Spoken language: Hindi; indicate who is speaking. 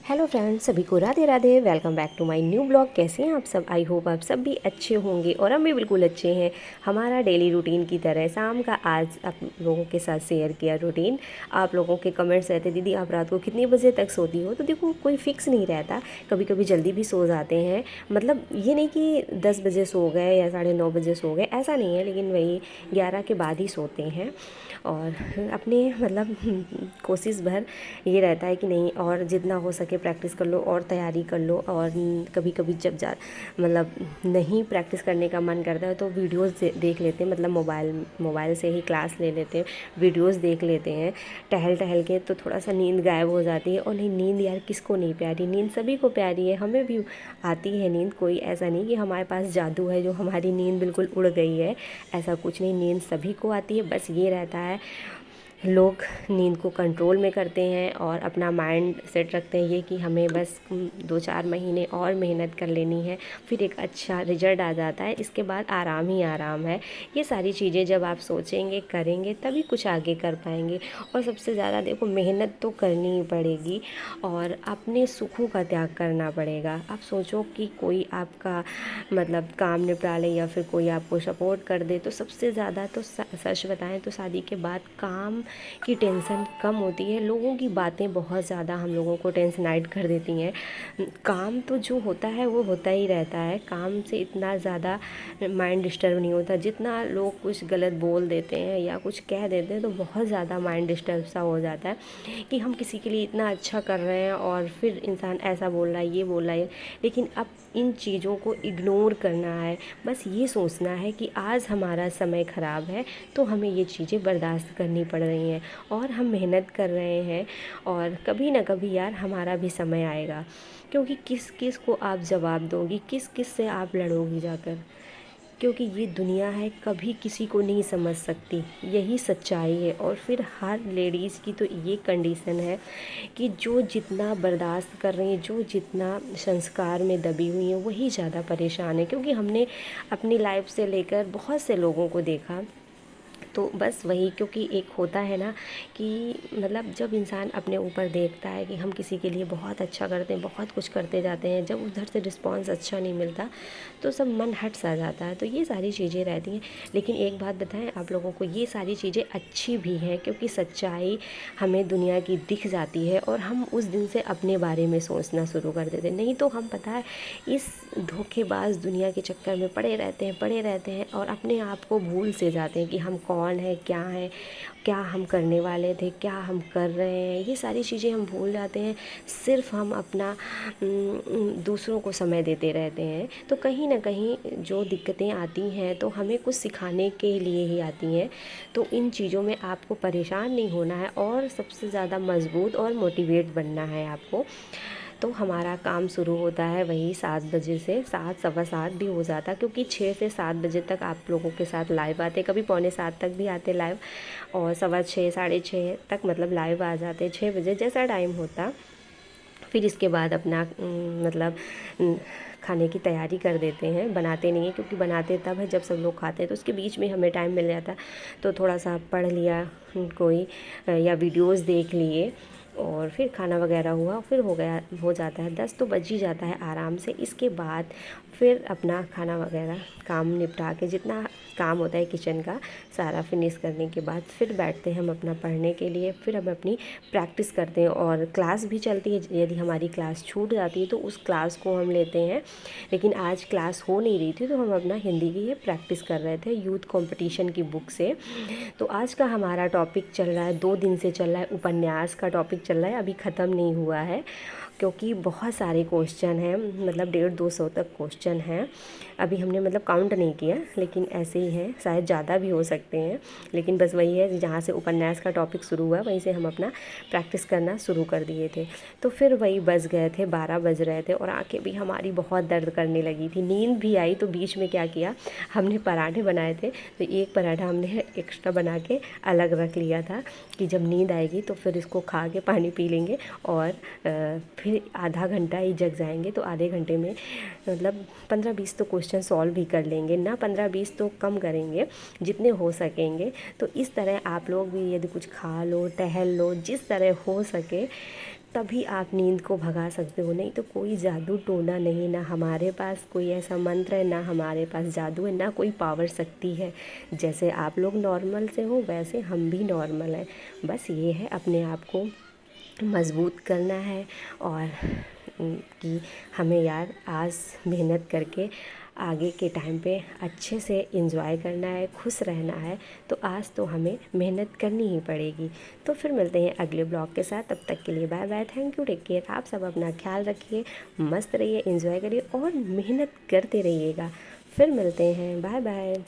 Speaker 1: हेलो फ्रेंड्स, सभी को Radhe Radhe. Welcome back to my new blog. कैसे हैं आप सब? आई होप आप सब भी अच्छे होंगे और हम भी बिल्कुल अच्छे हैं। हमारा डेली रूटीन की तरह शाम का आज आप लोगों के साथ शेयर किया रूटीन। आप लोगों के कमेंट्स रहते, दीदी आप रात को कितने बजे तक सोती हो? तो देखो, कोई फिक्स नहीं रहता। कभी कभी जल्दी भी सो जाते हैं। मतलब ये नहीं कि 10 बजे सो गए या 9:30 बजे सो गए, ऐसा नहीं है। लेकिन वही 11 के बाद ही सोते हैं। और अपने मतलब कोशिश भर ये रहता है कि नहीं, और जितना हो सके प्रैक्टिस कर लो और तैयारी कर लो। और कभी कभी जब मतलब नहीं प्रैक्टिस करने का मन करता है तो वीडियोस देख लेते हैं। मतलब मोबाइल से ही क्लास ले लेते हैं, वीडियोस देख लेते हैं। टहल टहल के तो थोड़ा सा नींद गायब हो जाती है। और नहीं, नींद यार किसको नहीं प्यारी? नींद सभी को प्यारी है, हमें भी आती है नींद। कोई ऐसा नहीं कि हमारे पास जादू है जो हमारी नींद बिल्कुल उड़ गई है, ऐसा कुछ नहीं। नींद सभी को आती है। बस ये रहता है, लोग नींद को कंट्रोल में करते हैं और अपना माइंड सेट रखते हैं ये कि हमें बस 2-4 महीने और मेहनत कर लेनी है, फिर एक अच्छा रिजल्ट आ जाता है, इसके बाद आराम ही आराम है। ये सारी चीज़ें जब आप सोचेंगे, करेंगे, तभी कुछ आगे कर पाएंगे। और सबसे ज़्यादा देखो, मेहनत तो करनी ही पड़ेगी और अपने सुखों का त्याग करना पड़ेगा। आप सोचो कि कोई आपका मतलब काम निपटा ले या फिर कोई आपको सपोर्ट कर दे, तो सबसे ज़्यादा तो सच बताएं तो शादी के बाद काम की टेंशन कम होती है। लोगों की बातें बहुत ज़्यादा हम लोगों को टेंशनाइड कर देती हैं। काम तो जो होता है वो होता ही रहता है, काम से इतना ज़्यादा माइंड डिस्टर्ब नहीं होता। जितना लोग कुछ गलत बोल देते हैं या कुछ कह देते हैं तो बहुत ज़्यादा माइंड डिस्टर्ब सा हो जाता है कि हम किसी के लिए इतना अच्छा कर रहे हैं और फिर इंसान ऐसा बोल रहा है, ये बोल रहा है। लेकिन अब इन चीज़ों को इग्नोर करना है। बस ये सोचना है कि आज हमारा समय ख़राब है तो हमें ये चीज़ें बर्दाश्त करनी पड़ रही हैं और हम मेहनत कर रहे हैं। और कभी ना कभी यार हमारा भी समय आएगा, क्योंकि किस किस को आप जवाब दोगी, किस किस से आप लड़ोगी जाकर? क्योंकि ये दुनिया है, कभी किसी को नहीं समझ सकती, यही सच्चाई है। और फिर हर लेडीज़ की तो ये कंडीशन है कि जो जितना बर्दाश्त कर रही हैं, जो जितना संस्कार में दबी हुई हैं, वही ज़्यादा परेशान है। क्योंकि हमने अपनी लाइफ से लेकर बहुत से लोगों को देखा, तो बस वही। क्योंकि एक होता है ना कि मतलब जब इंसान अपने ऊपर देखता है कि हम किसी के लिए बहुत अच्छा करते हैं, बहुत कुछ करते जाते हैं, जब उधर से रिस्पॉन्स अच्छा नहीं मिलता तो सब मन हट सा जाता है। तो ये सारी चीज़ें रहती हैं। लेकिन एक बात बताएं आप लोगों को, ये सारी चीज़ें अच्छी भी हैं, क्योंकि सच्चाई हमें दुनिया की दिख जाती है और हम उस दिन से अपने बारे में सोचना शुरू कर देते हैं। नहीं तो हम, पता है, इस धोखेबाज दुनिया के चक्कर में पड़े रहते हैं और अपने आप को भूल से जाते हैं कि हम कौन है, क्या हम करने वाले थे, क्या हम कर रहे हैं। ये सारी चीज़ें हम भूल जाते हैं। सिर्फ हम अपना दूसरों को समय देते रहते हैं। तो कहीं ना कहीं जो दिक्कतें आती हैं तो हमें कुछ सिखाने के लिए ही आती हैं। तो इन चीज़ों में आपको परेशान नहीं होना है और सबसे ज़्यादा मज़बूत और मोटिवेट बनना है आपको। तो हमारा काम शुरू होता है वही 7 बजे से, 7 सवा 7 भी हो जाता, क्योंकि 6 से 7 बजे तक आप लोगों के साथ लाइव आते, कभी पौने 7 तक भी आते लाइव, और सवा 6 6:30 तक मतलब लाइव आ जाते, 6 बजे जैसा टाइम होता। फिर इसके बाद अपना मतलब खाने की तैयारी कर देते हैं। बनाते नहीं हैं, क्योंकि बनाते तब है जब सब लोग खाते हैं। तो उसके बीच में हमें टाइम मिल जाता, तो थोड़ा सा पढ़ लिया कोई या वीडियोस देख लिए, और फिर खाना वगैरह हुआ, फिर हो जाता है 10, तो बज ही जाता है आराम से। इसके बाद फिर अपना खाना वगैरह काम निपटा के, जितना काम होता है किचन का सारा फिनिश करने के बाद फिर बैठते हैं हम अपना पढ़ने के लिए। फिर हम अपनी प्रैक्टिस करते हैं और क्लास भी चलती है। यदि हमारी क्लास छूट जाती है तो उस क्लास को हम लेते हैं। लेकिन आज क्लास हो नहीं रही थी तो हम अपना हिंदी की ये प्रैक्टिस कर रहे थे यूथ कंपटीशन की बुक से। तो आज का हमारा टॉपिक चल रहा है, 2 दिन से चल रहा है, उपन्यास का टॉपिक चल रहा है, अभी ख़त्म नहीं हुआ है। क्योंकि बहुत सारे क्वेश्चन हैं, मतलब 150-200 तक क्वेश्चन हैं। अभी हमने मतलब काउंट नहीं किया, लेकिन ऐसे ही हैं, शायद ज़्यादा भी हो सकते हैं। लेकिन बस वही है, जहाँ से उपन्यास का टॉपिक शुरू हुआ वहीं से हम अपना प्रैक्टिस करना शुरू कर दिए थे। तो फिर वही बज गए थे, 12 बज रहे थे और आंखें भी हमारी बहुत दर्द करने लगी थी, नींद भी आई। तो बीच में क्या किया, हमने पराठे बनाए थे, तो एक पराठा हमने एक्स्ट्रा बना के अलग रख लिया था कि जब नींद आएगी तो फिर इसको खा के पानी पी लेंगे और फिर आधा घंटा ही जग जाएंगे। तो आधे घंटे में मतलब 15-20 तो क्वेश्चन सॉल्व भी कर लेंगे ना, 15-20 तो कम करेंगे जितने हो सकेंगे। तो इस तरह आप लोग भी यदि कुछ खा लो, टहल लो, जिस तरह हो सके तभी आप नींद को भगा सकते हो, नहीं तो कोई जादू टोना नहीं, ना हमारे पास कोई ऐसा मंत्र है, ना हमारे पास जादू है, ना कोई पावर शक्ति है। जैसे आप लोग नॉर्मल से हो वैसे हम भी नॉर्मल हैं। बस ये है अपने आप को मज़बूत करना है और कि हमें यार आज मेहनत करके आगे के टाइम पे अच्छे से एंजॉय करना है, खुश रहना है, तो आज तो हमें मेहनत करनी ही पड़ेगी। तो फिर मिलते हैं अगले ब्लॉग के साथ, तब तक के लिए bye bye, thank you, take care. आप सब अपना ख्याल रखिए, मस्त रहिए, एंजॉय करिए और मेहनत करते रहिएगा। फिर मिलते हैं, बाय बाय।